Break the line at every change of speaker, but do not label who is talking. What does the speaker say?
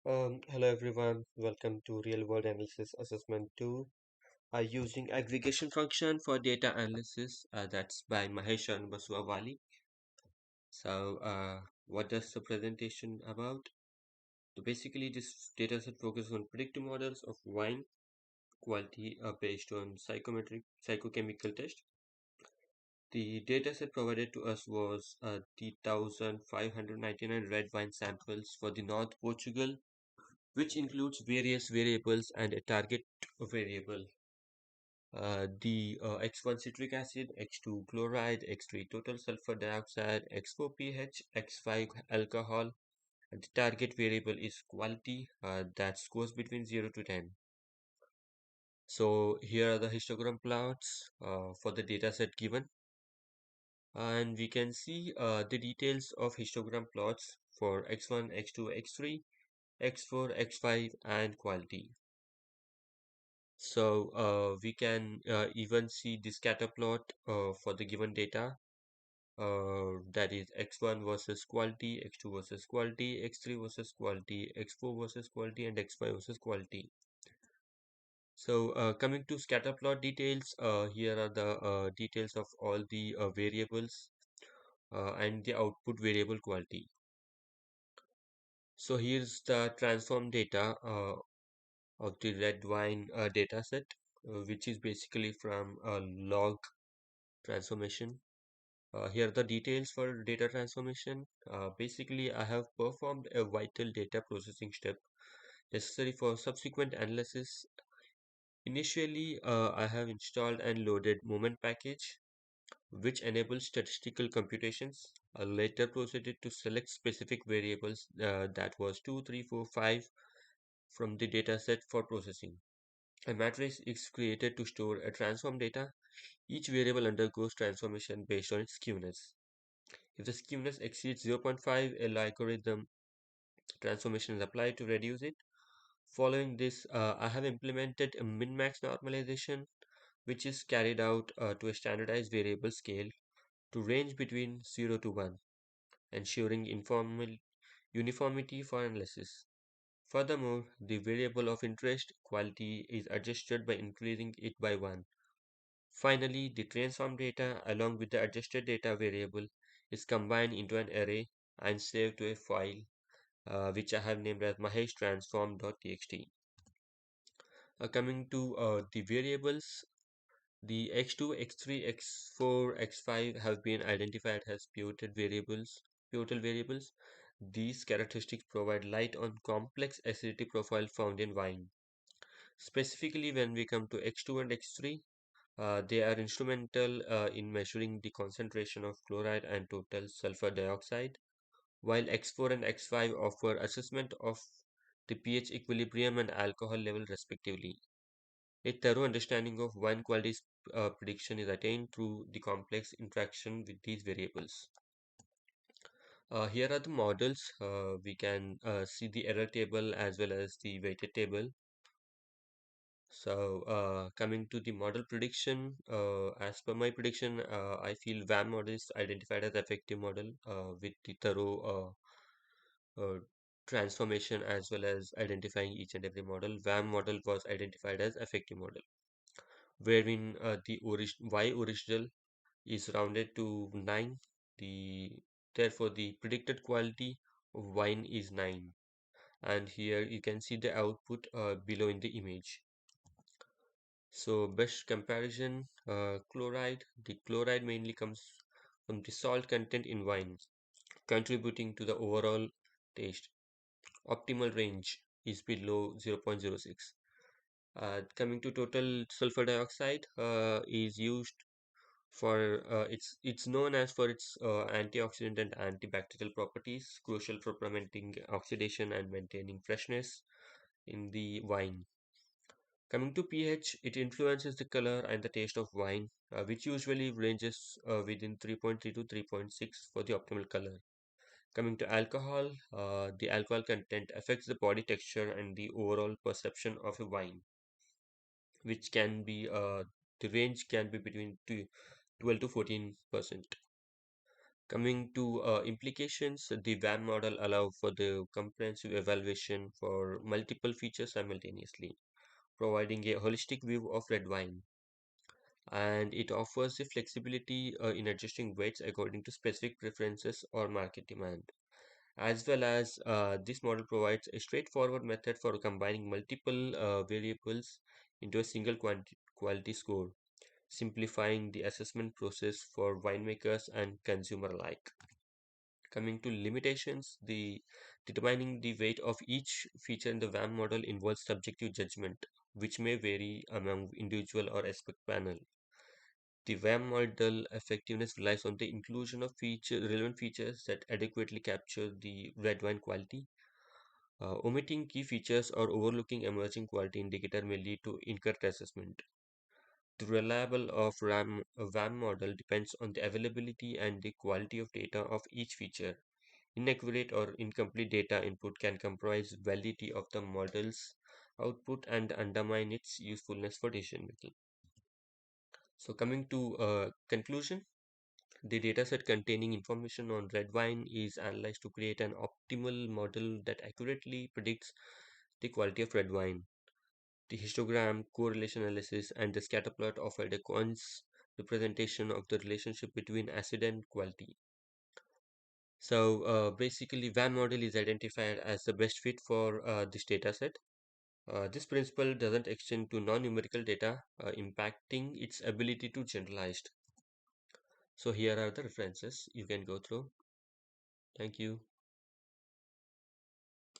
Hello everyone, welcome to Real World Analysis Assessment 2 using aggregation function for data analysis. That's by Mahesh Sharnbasawa Wali. What does the presentation about? So basically, this dataset focuses on predictive models of wine quality based on psychometric psychochemical test. The dataset provided to us was 3,599 red wine samples for the North Portugal, which includes various variables and a target variable. The X1 citric acid, X2 chloride, X3 total sulfur dioxide, X4 pH, X5 alcohol, and the target variable is quality that scores between 0 to 10. So here are the histogram plots for the dataset given, and we can see the details of histogram plots for X1, X2, X3, X4, X5, and quality. We can even see the scatter plot for the given data, that is x1 versus quality, x2 versus quality, x3 versus quality, x4 versus quality, and x5 versus quality. Coming to scatter plot details, here are the details of all the variables and the output variable quality. So here's the transform data of the red wine data set, which is basically from a log transformation. Here are the details for data transformation. Basically, I have performed a vital data processing step necessary for subsequent analysis. Initially, I have installed and loaded moment package, which enables statistical computations. I later proceeded to select specific variables, that was 2, 3, 4, 5 from the dataset for processing. A matrix is created to store a transform data. Each variable undergoes transformation based on its skewness. If the skewness exceeds 0.5, a algorithm transformation is applied to reduce it. Following this, I have implemented a min-max normalization, which is carried out to a standardized variable scale to range between 0 to 1, ensuring informal uniformity for analysis. Furthermore, the variable of interest quality is adjusted by increasing it by 1. Finally, the transform data along with the adjusted data variable is combined into an array and saved to a file which I have named as Mahesh transform.txt. Coming to the variables, the x2, x3, x4, x5 have been identified as pivotal variables. These characteristics provide light on complex acidity profile found in wine. Specifically, when we come to x2 and x3, they are instrumental in measuring the concentration of chloride and total sulfur dioxide, while X4 and X5 offer assessment of the pH equilibrium and alcohol level respectively. A thorough understanding of wine quality prediction is attained through the complex interaction with these variables. Here are the models. We can see the error table as well as the weighted table. Coming to the model prediction, as per my prediction, I feel WAM model is identified as effective model with the thorough transformation as well as identifying each and every model. WAM model was identified as effective model, wherein the Y original is rounded to 9. The Therefore the predicted quality of wine is 9, and here you can see the output below in the image. So best comparison, chloride. The chloride mainly comes from the salt content in wine, contributing to the overall taste. Optimal range is below 0.06. Coming to total sulfur dioxide, is used for it's known as for its antioxidant and antibacterial properties, crucial for preventing oxidation and maintaining freshness in the wine. Coming to pH, it influences the color and the taste of wine, which usually ranges within 3.3 to 3.6 for the optimal color. Coming to alcohol, the alcohol content affects the body texture and the overall perception of a wine, which can be the range can be between 12 to 14%. Coming to implications, the WAM model allow for the comprehensive evaluation for multiple features simultaneously, providing a holistic view of red wine. And it offers the flexibility in adjusting weights according to specific preferences or market demand. As well as this model provides a straightforward method for combining multiple variables into a single quality score, simplifying the assessment process for winemakers and consumer alike. Coming to limitations, the determining the weight of each feature in the WAM model involves subjective judgment, which may vary among individual or expert panel. The WAM model effectiveness relies on the inclusion of relevant features that adequately capture the red wine quality. Omitting key features or overlooking emerging quality indicator may lead to incorrect assessment. The reliable of WAM model depends on the availability and the quality of data of each feature. Inaccurate or incomplete data input can compromise validity of the model's output and undermine its usefulness for decision making. So coming to conclusion, the dataset containing information on red wine is analyzed to create an optimal model that accurately predicts the quality of red wine. The histogram, correlation analysis, and the scatter plot offer a coins representation of the relationship between acid and quality. So basically, WAN model is identified as the best fit for this dataset. This principle doesn't extend to non-numerical data, impacting its ability to generalize. So here are the references you can go through. Thank you.